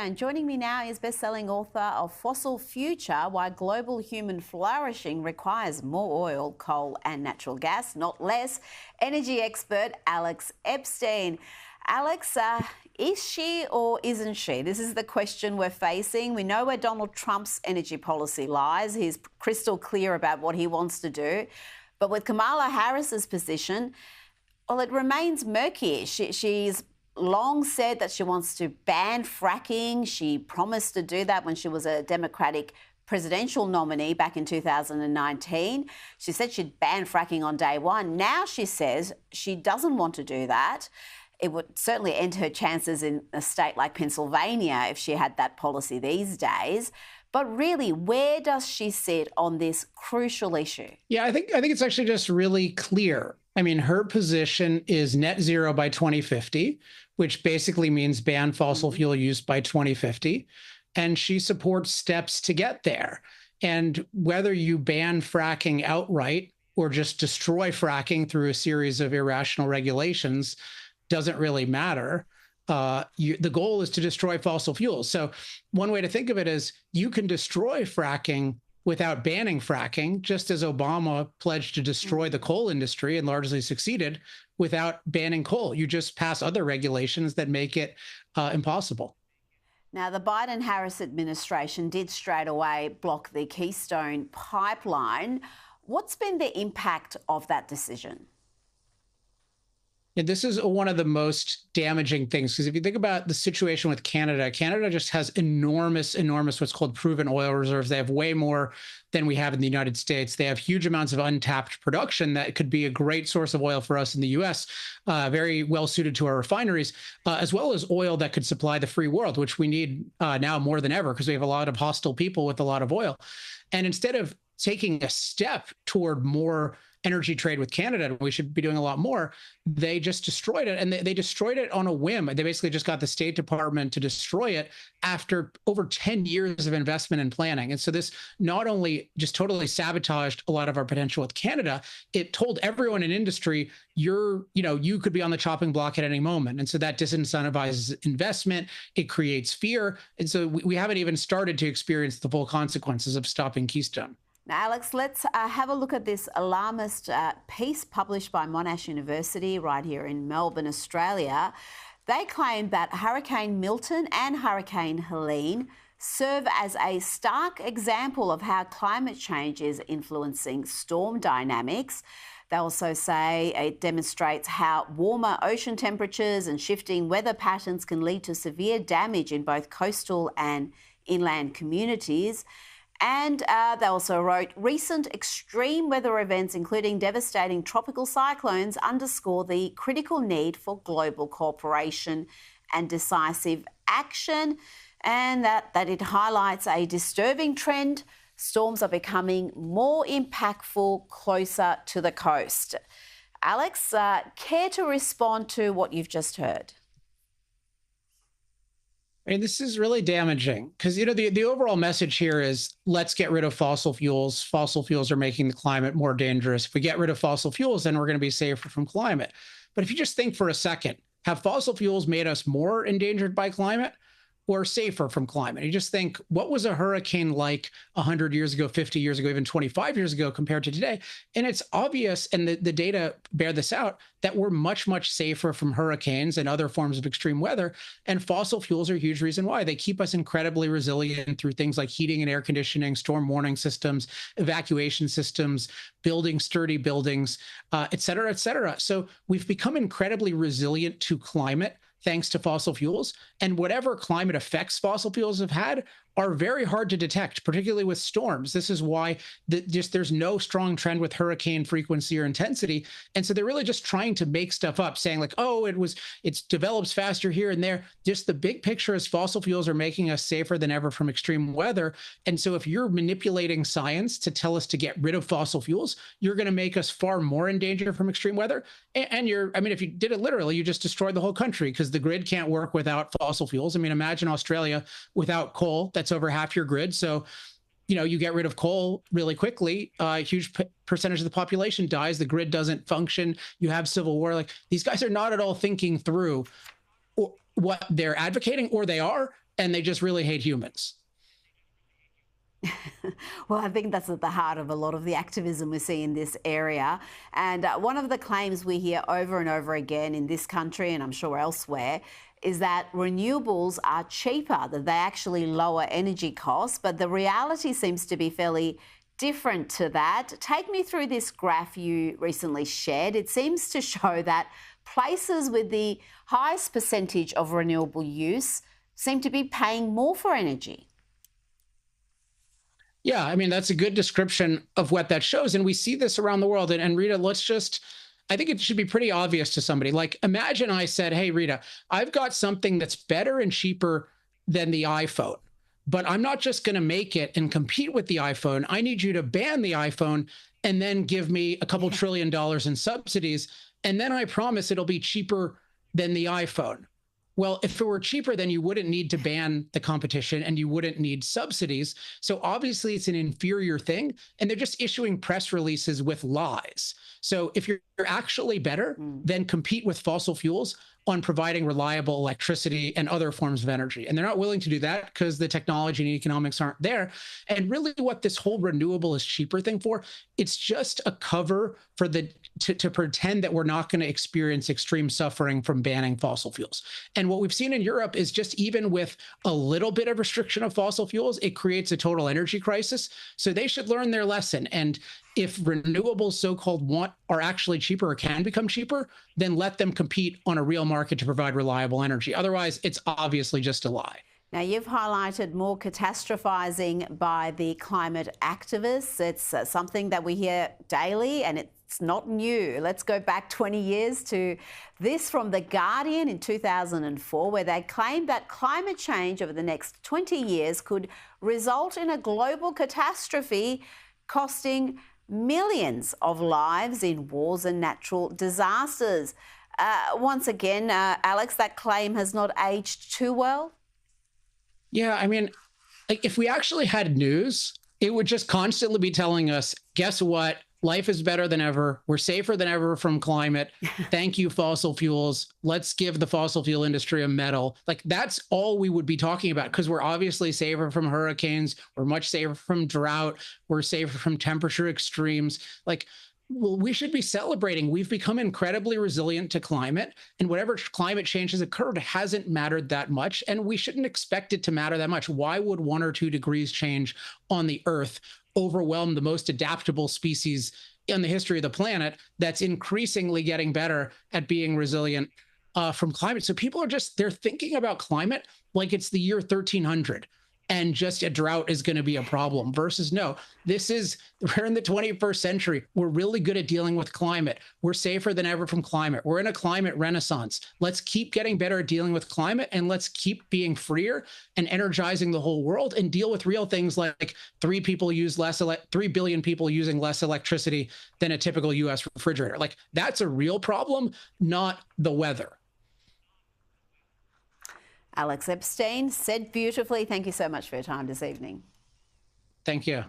And joining me now is best-selling author of Fossil Future, Why Global Human Flourishing Requires More Oil, Coal and Natural Gas, Not Less, energy expert Alex Epstein. Alex, is she or isn't she? This is the question we're facing. We know where Donald Trump's energy policy lies. He's crystal clear about what he wants to do. But with Kamala Harris's position, well, it remains murky. She's long said that she wants to ban fracking. She promised to do that when she was a Democratic presidential nominee back in 2019. She said she'd ban fracking on day one. Now she says she doesn't want to do that. It would certainly end her chances in a state like Pennsylvania if she had that policy these days. But really, where does she sit on this crucial issue? Yeah, I think it's actually just really clear. I mean, her position is net zero by 2050, which basically means ban fossil fuel use by 2050. And she supports steps to get there. And whether you ban fracking outright or just destroy fracking through a series of irrational regulations doesn't really matter. The goal is to destroy fossil fuels. So one way to think of it is you can destroy fracking without banning fracking, just as Obama pledged to destroy the coal industry and largely succeeded without banning coal. You just pass other regulations that make it impossible. Now, the Biden-Harris administration did straight away block the Keystone pipeline. What's been the impact of that decision? And this is one of the most damaging things, because if you think about the situation with Canada, Canada just has enormous what's called proven oil reserves. They have way more than we have in the United States. They have huge amounts of untapped production that could be a great source of oil for us in the US, very well suited to our refineries, as well as oil that could supply the free world, which we need now more than ever because we have a lot of hostile people with a lot of oil. And instead of taking a step toward more energy trade with Canada, and we should be doing a lot more, they just destroyed it. And they destroyed it on a whim. They basically just got the State Department to destroy it after over 10 years of investment and planning. And so this not only just totally sabotaged a lot of our potential with Canada, it told everyone in industry, you could be on the chopping block at any moment. And so that disincentivizes investment. It creates fear. And so we haven't even started to experience the full consequences of stopping Keystone. Now, Alex, let's have a look at this alarmist piece published by Monash University right here in Melbourne, Australia. They claim that Hurricane Milton and Hurricane Helen serve as a stark example of how climate change is influencing storm dynamics. They also say it demonstrates how warmer ocean temperatures and shifting weather patterns can lead to severe damage in both coastal and inland communities. And they also wrote, recent extreme weather events, including devastating tropical cyclones, underscore the critical need for global cooperation and decisive action, and that it highlights a disturbing trend. Storms are becoming more impactful closer to the coast. Alex, care to respond to what you've just heard? And this is really damaging because, the overall message here is let's get rid of fossil fuels. Fossil fuels are making the climate more dangerous. If we get rid of fossil fuels, then we're going to be safer from climate. But if you just think for a second, have fossil fuels made us more endangered by climate or safer from climate? You just think, what was a hurricane like 100 years ago, 50 years ago, even 25 years ago compared to today? And it's obvious, and the data bear this out, that we're much, much safer from hurricanes and other forms of extreme weather. And fossil fuels are a huge reason why. They keep us incredibly resilient through things like heating and air conditioning, storm warning systems, evacuation systems, building sturdy buildings, et cetera, et cetera. So we've become incredibly resilient to climate thanks to fossil fuels. And whatever climate effects fossil fuels have had are very hard to detect, particularly with storms. This is why there's no strong trend with hurricane frequency or intensity. And so they're really just trying to make stuff up, saying like, oh, it develops faster here and there. Just the big picture is fossil fuels are making us safer than ever from extreme weather. And so if you're manipulating science to tell us to get rid of fossil fuels, you're going to make us far more in danger from extreme weather. And if you did it literally, you just destroyed the whole country because the grid can't work without fossil fuels. I mean, imagine Australia without coal. That's over half your grid. So, you get rid of coal really quickly. A huge percentage of the population dies. The grid doesn't function. You have civil war. Like, these guys are not at all thinking through what they're advocating, or they are. and they just really hate humans. Well, I think that's at the heart of a lot of the activism we see in this area. And one of the claims we hear over and over again in this country, and I'm sure elsewhere, is that renewables are cheaper, that they actually lower energy costs. But the reality seems to be fairly different to that. Take me through this graph you recently shared. It seems to show that places with the highest percentage of renewable use seem to be paying more for energy. Yeah, I mean, that's a good description of what that shows. And we see this around the world. And Rita, I think it should be pretty obvious to somebody. Like, imagine I said, hey, Rita, I've got something that's better and cheaper than the iPhone, but I'm not just going to make it and compete with the iPhone. I need you to ban the iPhone and then give me a couple $1 trillion in subsidies. And then I promise it'll be cheaper than the iPhone. Well, if it were cheaper, then you wouldn't need to ban the competition and you wouldn't need subsidies. So obviously it's an inferior thing, and they're just issuing press releases with lies. So if you're actually better, then compete with fossil fuels on providing reliable electricity and other forms of energy. And they're not willing to do that because the technology and economics aren't there. And really what this whole renewable is cheaper thing for, it's just a cover for to pretend that we're not going to experience extreme suffering from banning fossil fuels. And what we've seen in Europe is just even with a little bit of restriction of fossil fuels, it creates a total energy crisis. So they should learn their lesson. And if renewables so-called are actually cheaper or can become cheaper, then let them compete on a real market to provide reliable energy. Otherwise, it's obviously just a lie. Now, you've highlighted more catastrophizing by the climate activists. It's something that we hear daily, and it's not new. Let's go back 20 years to this from The Guardian in 2004, where they claimed that climate change over the next 20 years could result in a global catastrophe costing millions of lives in wars and natural disasters. Once again, Alex, that claim has not aged too well. Yeah, I mean, like if we actually had news, it would just constantly be telling us, guess what? Life is better than ever. We're safer than ever from climate. Thank you, fossil fuels. Let's give the fossil fuel industry a medal. Like that's all we would be talking about because we're obviously safer from hurricanes. We're much safer from drought. We're safer from temperature extremes. Like, well, we should be celebrating. We've become incredibly resilient to climate, and whatever climate change has occurred hasn't mattered that much, and we shouldn't expect it to matter that much. Why would 1 or 2 degrees change on the Earth overwhelm the most adaptable species in the history of the planet that's increasingly getting better at being resilient from climate? So people they're thinking about climate like it's the year 1300. And just a drought is going to be a problem versus no, we're in the 21st century. We're really good at dealing with climate. We're safer than ever from climate. We're in a climate renaissance. Let's keep getting better at dealing with climate, and let's keep being freer and energizing the whole world and deal with real things like 3 billion people using less electricity than a typical US refrigerator. Like that's a real problem, not the weather. Alex Epstein said beautifully. Thank you so much for your time this evening. Thank you.